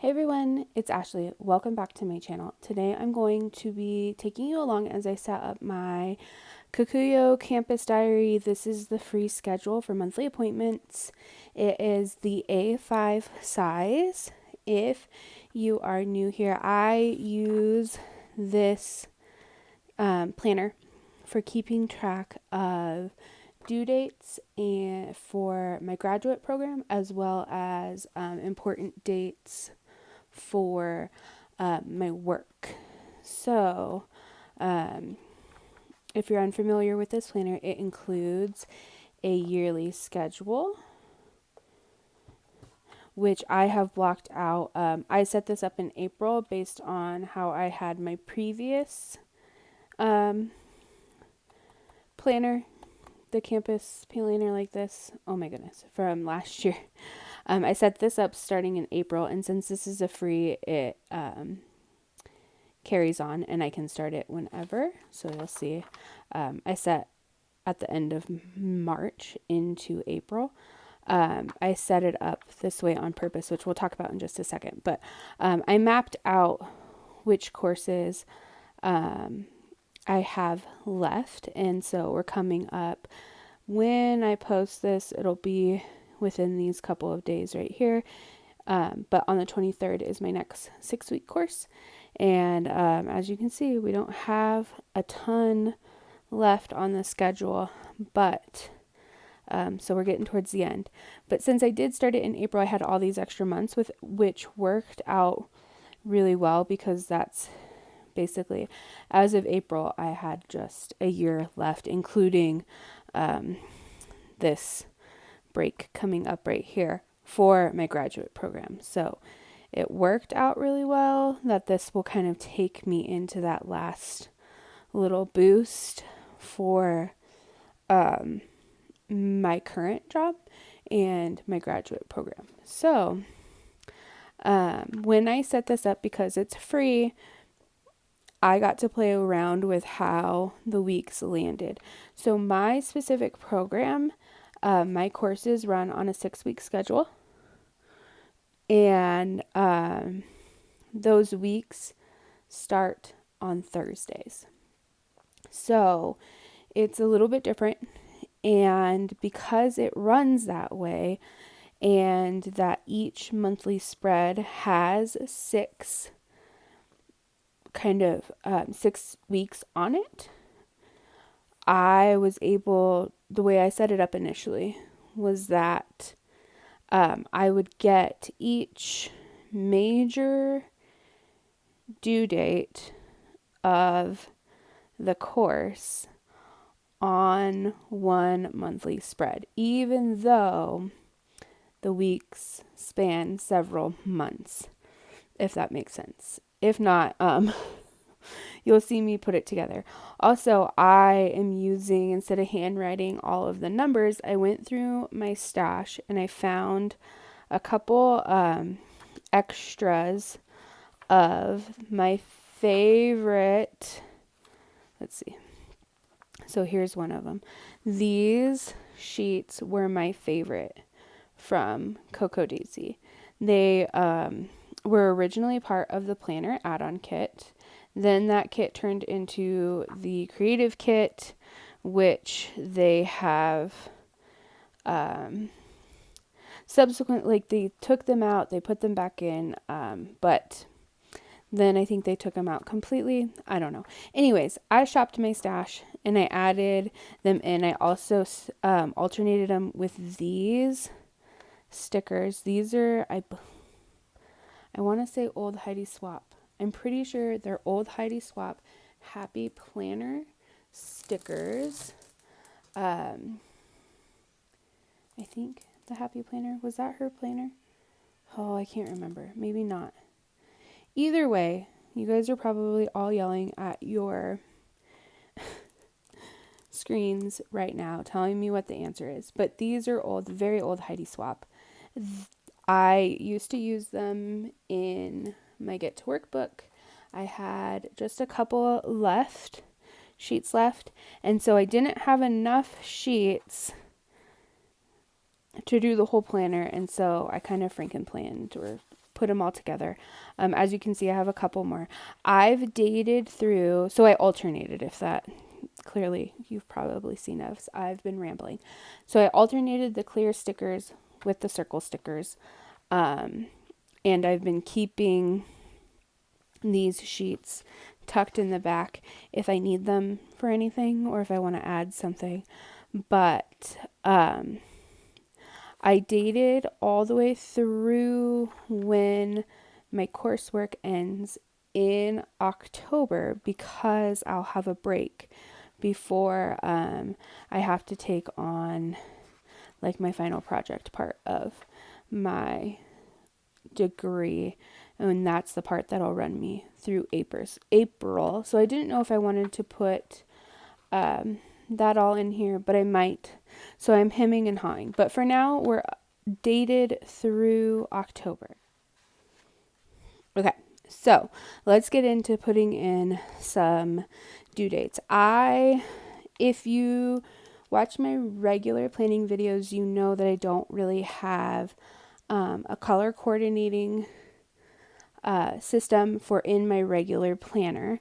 Hey everyone, it's Ashley. Welcome back to my channel. Today I'm going to be taking you along as I set up my Kikuyo campus diary. This is the free schedule for monthly appointments. It is the A5 size. If you are new here, I use this planner for keeping track of due dates and for my graduate program, as well as important dates for my work. So, if you're unfamiliar with this planner, it includes a yearly schedule, which I have blocked out. I set this up in April based on how I had my previous planner, the campus planner like this. Oh my goodness, from last year. I set this up starting in April, and since this is a free, it carries on and I can start it whenever. So you'll see I set at the end of March into April. I set it up this way on purpose, which we'll talk about in just a second. But I mapped out which courses I have left. And so we're coming up. When I post this, it'll be within these couple of days right here. But on the 23rd is my next 6-week course. And as you can see, we don't have a ton left on the schedule, but so we're getting towards the end. But since I did start it in April, I had all these extra months, with which worked out really well, because that's basically, as of April, I had just a year left, including this break coming up right here for my graduate program. So it worked out really well that this will kind of take me into that last little boost for my current job and my graduate program. So when I set this up, because it's free, I got to play around with how the weeks landed. So my specific program, my courses run on a 6-week schedule. And those weeks start on Thursdays. So it's a little bit different. And because it runs that way, and that each monthly spread has 6 weeks on it, I was able, the way I set it up initially was that I would get each major due date of the course on one monthly spread, even though the weeks span several months, if that makes sense. If not, you'll see me put it together. Also, I am using, instead of handwriting all of the numbers, I went through my stash and I found a couple extras of my favorite. Let's see. So here's one of them. These sheets were my favorite from Coco Daisy. They were originally part of the planner add-on kit. Then that kit turned into the creative kit, which they have subsequently, they took them out, they put them back in, but then I think they took them out completely. I don't know. Anyways, I shopped my stash and I added them in. I also alternated them with these stickers. These are, I want to say Old Heidi Swap. I'm pretty sure they're Old Heidi Swap Happy Planner stickers. I think the Happy Planner, was that her planner? Oh, I can't remember. Maybe not. Either way, you guys are probably all yelling at your screens right now, telling me what the answer is. But these are old, very old Heidi Swap. I used to use them in my Get to Work book. I had just a couple sheets left, and so I didn't have enough sheets to do the whole planner, and so I kind of franken planned or put them all together. As you can see, I have a couple more. I've dated through, so I alternated, if that clearly you've probably seen us. I've been rambling. So I alternated the clear stickers with the circle stickers. And I've been keeping these sheets tucked in the back if I need them for anything or if I want to add something. But I dated all the way through when my coursework ends in October because I'll have a break before I have to take on like my final project part of my degree, and that's the part that'll run me through April. So I didn't know if I wanted to put that all in here, but I might. So I'm hemming and hawing. But for now, we're dated through October. Okay, so let's get into putting in some due dates. If you watch my regular planning videos, you know that I don't really have a color coordinating system for in my regular planner.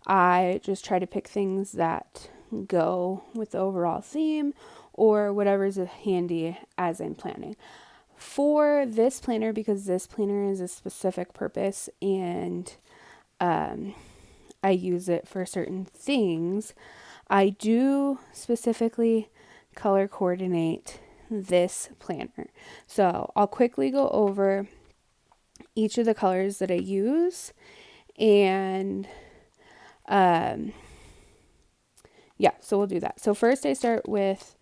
I just try to pick things that go with the overall theme or whatever's handy as I'm planning. For this planner, because this planner is a specific purpose and I use it for certain things, I do specifically color coordinate this planner. So I'll quickly go over each of the colors that I use, and so we'll do that. So first I start with,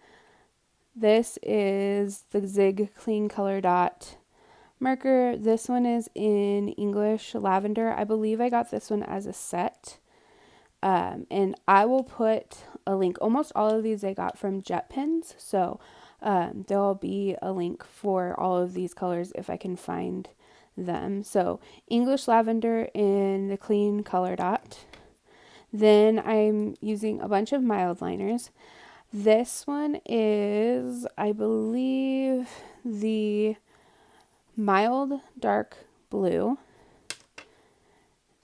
this is the Zig Clean Color Dot marker. This one is in English Lavender. I believe I got this one as a set. And I will put a link. Almost all of these I got from Jet Pens. So there'll be a link for all of these colors if I can find them. So English Lavender in the Clean Color Dot. Then I'm using a bunch of mild liners. This one is, I believe, the Mild Dark Blue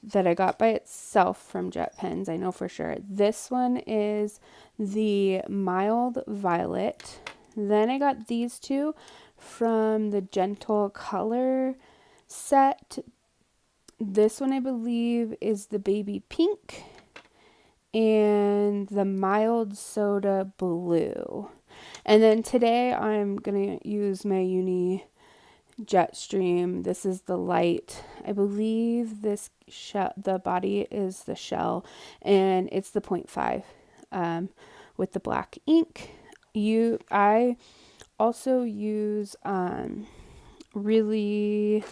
that I got by itself from Jet Pens. I know for sure. This one is the Mild Violet. Then I got these two from the Gentle Color set. This one I believe is the Baby Pink and the Mild Soda Blue. And then today I'm going to use my Uni Jetstream. This is the light. I believe this the body is the shell, and it's the 0.5 with the black ink. I also use really,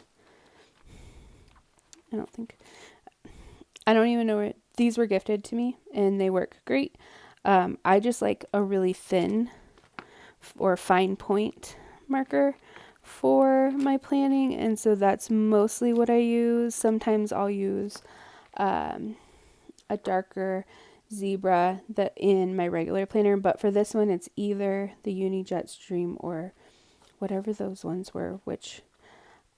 I don't even know where these were gifted to me, and they work great. I just like a really thin or fine point marker for my planning, and so that's mostly what I use. Sometimes I'll use a darker zebra that in my regular planner, but for this one it's either the Uni Jetstream or whatever those ones were, which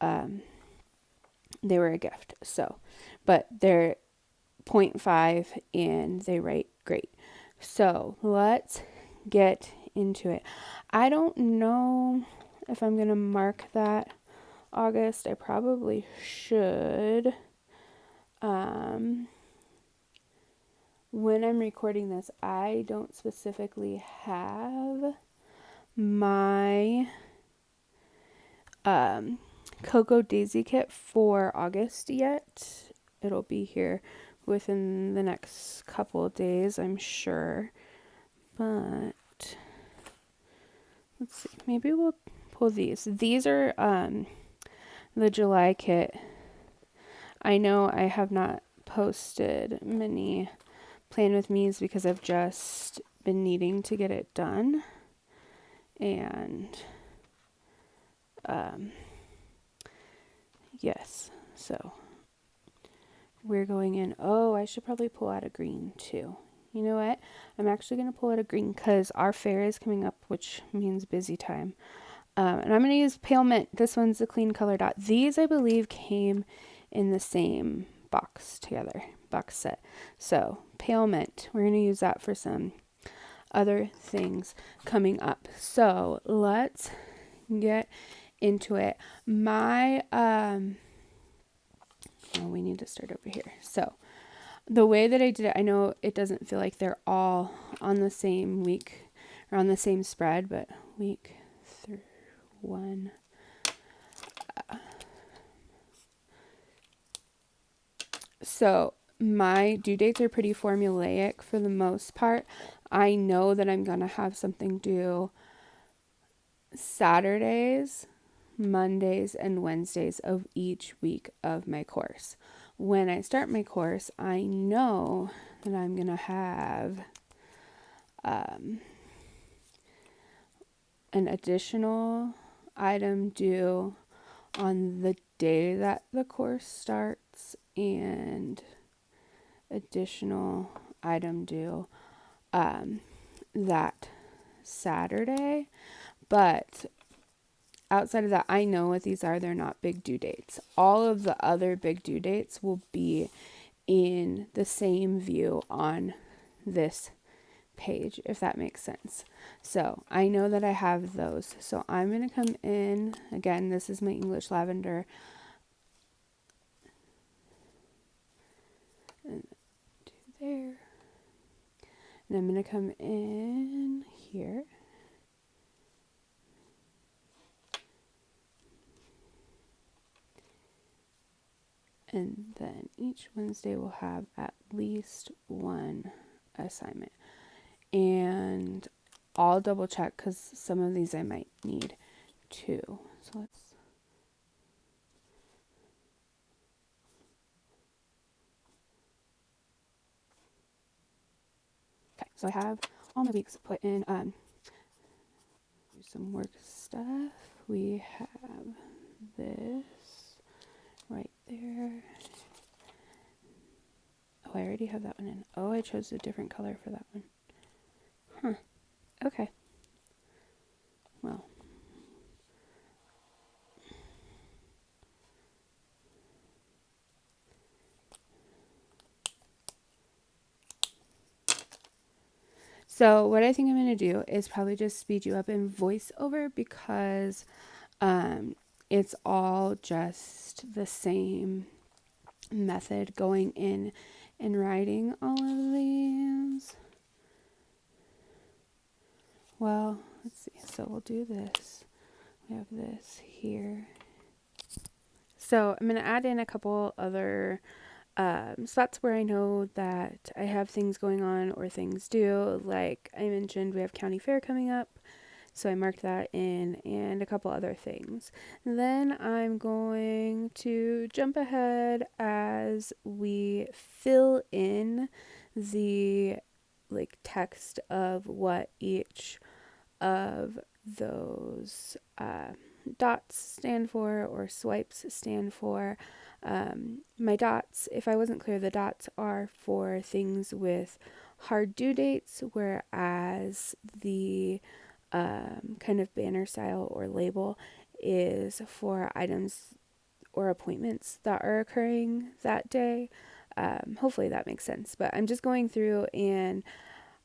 they were a gift. So, but they're 0.5 and they write great. So let's get into it. I don't know if I'm going to mark that August. I probably should. When I'm recording this, I don't specifically have my Cocoa Daisy kit for August yet. It'll be here within the next couple of days, I'm sure. But let's see. Maybe we'll pull these. These are the July kit. I know I have not posted many Plan With Me's because I've just been needing to get it done. And yes, so we're going in. Oh, I should probably pull out a green too. You know what? I'm actually going to pull out a green because our fair is coming up, which means busy time. And I'm going to use pale mint. This one's the clean color dot. These, I believe, came in the same box together, box set. So pale mint, we're going to use that for some other things coming up. So let's get into it. We need to start over here. So the way that I did it, I know it doesn't feel like they're all on the same week or on the same spread, but week 1. So my due dates are pretty formulaic for the most part. I know that I'm going to have something due Saturdays, Mondays, and Wednesdays of each week of my course. When I start my course, I know that I'm going to have an additional item due on the day that the course starts and additional item due that Saturday. But outside of that, I know what these are. They're not big due dates. All of the other big due dates will be in the same view on this page, if that makes sense. So I know that I have those. So I'm going to come in. Again, this is my English lavender. And do there. And I'm going to come in here. And then each Wednesday we'll have at least one assignment. And I'll double check because some of these I might need too. So let's. Okay, so I have all my weeks put in. Some work stuff. We have this right there. Oh, I already have that one in. Oh, I chose a different color for that one. Huh. Okay. Well. So what I think I'm going to do is probably just speed you up in voiceover because it's all just the same method going in and writing all of these. Well, let's see. So we'll do this. We have this here. So I'm going to add in a couple other spots where I know that I have things going on or things due. Like I mentioned, we have county fair coming up. So I marked that in and a couple other things. Then I'm going to jump ahead as we fill in the text of what each of those dots stand for or swipes stand for. My dots, if I wasn't clear, the dots are for things with hard due dates, whereas the kind of banner style or label is for items or appointments that are occurring that day. Hopefully that makes sense. But I'm just going through, and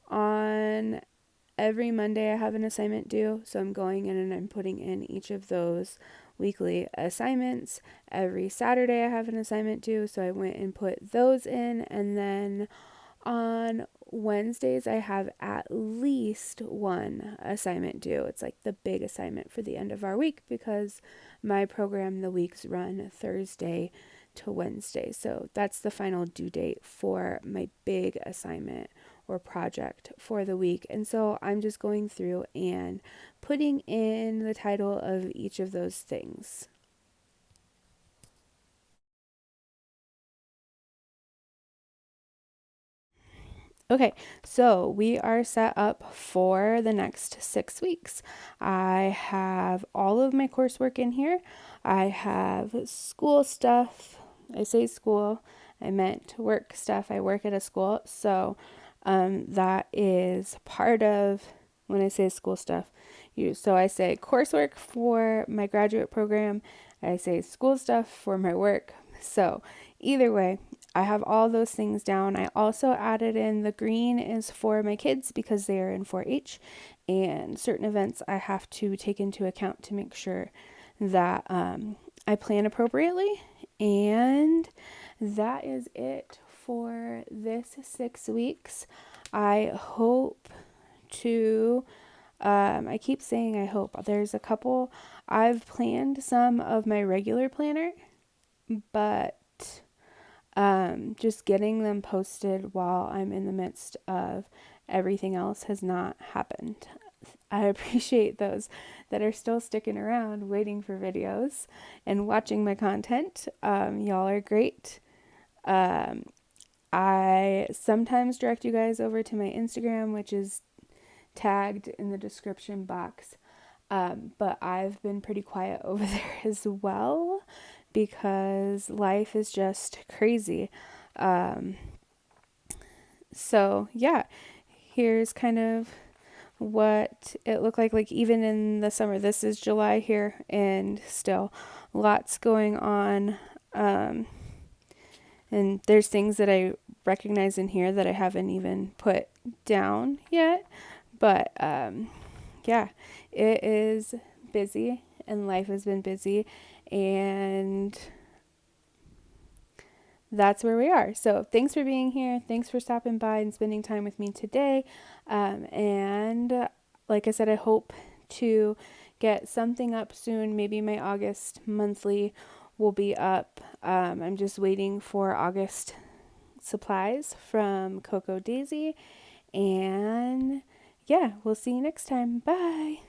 on every Monday I have an assignment due, so I'm going in and I'm putting in each of those weekly assignments. Every Saturday I have an assignment due, so I went and put those in, and then on Wednesdays I have at least one assignment due. It's like the big assignment for the end of our week because my program, the weeks run Thursday to Wednesday. So that's the final due date for my big assignment or project for the week. And so I'm just going through and putting in the title of each of those things. Okay, so we are set up for the next 6 weeks. I have all of my coursework in here. I have school stuff. I say school, I meant work stuff. I work at a school, so that is part of when I say school stuff. So I say coursework for my graduate program. I say school stuff for my work. So either way, I have all those things down. I also added in the green is for my kids because they are in 4-H, and certain events I have to take into account to make sure that I plan appropriately. And that is it for this 6 weeks. I hope to, I keep saying I hope. There's a couple, I've planned some of my regular planner, but just getting them posted while I'm in the midst of everything else has not happened. I appreciate those that are still sticking around waiting for videos and watching my content. Y'all are great. I sometimes direct you guys over to my Instagram, which is tagged in the description box. But I've been pretty quiet over there as well because life is just crazy. So yeah, here's kind of what it looked like even in the summer. This is July here, and still lots going on. And there's things that I recognize in here that I haven't even put down yet. But yeah, it is busy and life has been busy, and that's where we are. So thanks for being here. Thanks for stopping by and spending time with me today. And like I said, I hope to get something up soon. Maybe my August monthly will be up. I'm just waiting for August supplies from Coco Daisy. And yeah, we'll see you next time. Bye.